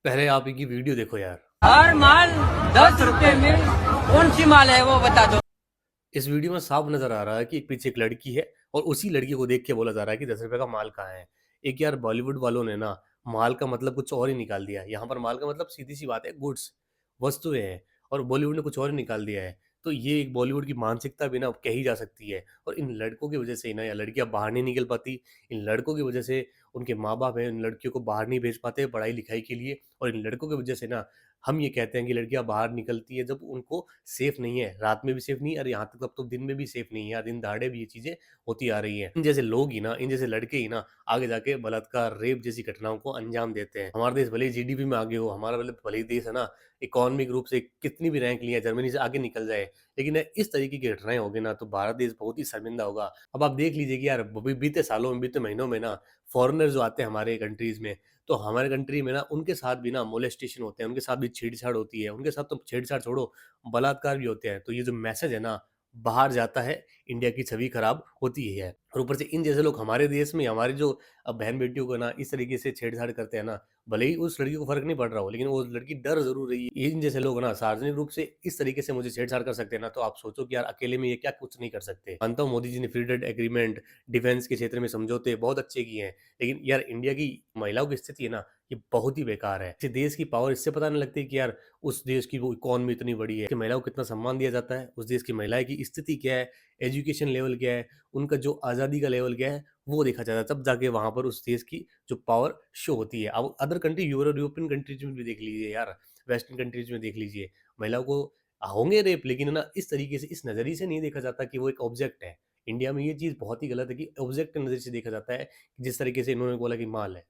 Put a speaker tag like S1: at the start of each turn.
S1: पहले आप इनकी वीडियो देखो यार।
S2: हर माल 10 रुपए में कौन सी माल है वो बता दो।
S1: इस वीडियो में साफ नजर आ रहा है कि पीछे एक लड़की है और उसी लड़की को देख के बोला जा रहा है कि 10 रुपए का माल कहाँ है। एक यार बॉलीवुड वालों ने ना माल का मतलब कुछ और ही निकाल दिया है। यहाँ पर माल का मतलब सीधी सी बात है, गुड्स, वस्तुएं हैं। और बॉलीवुड ने कुछ और ही निकाल दिया है। तो ये एक बॉलीवुड की मानसिकता भी ना कही जा सकती है। और इन लड़कों की वजह से ही ना, या लड़कियां बाहर नहीं निकल पाती। इन लड़कों की वजह से उनके माँ बाप हैं इन लड़कियों को बाहर नहीं भेज पाते पढ़ाई लिखाई के लिए। और इन लड़कों की वजह से ना हम ये कहते हैं कि लड़कियां बाहर निकलती है जब उनको सेफ नहीं है, रात में भी सेफ नहीं है, और यहाँ तक अब तो दिन में भी सेफ नहीं है, या दिन दहाड़े भी ये चीजें होती आ रही हैं। इन जैसे लोग ही ना, इन जैसे लड़के ही ना आगे जाके बलात्कार, रेप जैसी घटनाओं को अंजाम देते हैं। हमारा देश भले ही जीडीपी में आगे हो, हमारा भले ही देश है ना इकोनॉमिक रूप से कितनी भी रैंक लिया, जर्मनी से आगे निकल जाए, लेकिन इस तरीके की घटनाएं होगी ना तो भारत देश बहुत ही शर्मिंदा होगा। अब आप देख लीजिए कि यार बीते सालों में, बीते महीनों में ना फॉरेनर जो आते हैं हमारे कंट्रीज में, तो हमारे कंट्री में ना उनके साथ भी ना मोलेस्टेशन होते हैं, उनके साथ भी छेड़छाड़ होती है, उनके साथ तो छेड़छाड़ छोड़ो, बलात्कार भी होते हैं। तो ये जो मैसेज है ना बाहर जाता है, इंडिया की छवि खराब होती ही है। और ऊपर से इन जैसे लोग हमारे देश में, हमारी जो बहन बेटियों को ना इस तरीके से छेड़छाड़ करते हैं ना, भले ही उस लड़की को फर्क नहीं पड़ रहा हो, लेकिन वो लड़की डर जरूर रही है। इन जैसे लोग ना सार्वजनिक रूप से इस तरीके से मुझे छेड़छाड़ कर सकते हैं ना, तो आप सोचो कि यार अकेले में ये क्या कुछ नहीं कर सकते। मानता हूँ मोदी जी ने फ्री ट्रेड एग्रीमेंट, डिफेंस के क्षेत्र में समझौते बहुत अच्छे किए हैं, लेकिन यार इंडिया की महिलाओं की स्थिति है ना ये बहुत ही बेकार है। किसी देश की पावर इससे पता नहीं लगती कि यार उस देश की वो इकॉनमी इतनी बड़ी है कि महिलाओं को कितना सम्मान दिया जाता है, उस देश की महिलाएं की स्थिति क्या है, एजुकेशन लेवल क्या है, उनका जो आज़ादी का लेवल क्या है, वो देखा जाता है। तब जाके वहां पर उस देश की जो पावर शो होती है। अब अदर कंट्री, यूरोपियन कंट्रीज में भी देख लीजिए यार, वेस्टर्न कंट्रीज में देख लीजिए, महिलाओं को होंगे रेप, लेकिन ना इस तरीके से, इस नजरिए से नहीं देखा जाता कि वो एक ऑब्जेक्ट है। इंडिया में ये चीज बहुत ही गलत है कि ऑब्जेक्ट के नजरिए से देखा जाता है, जिस तरीके से इन्होंने बोला कि माल है।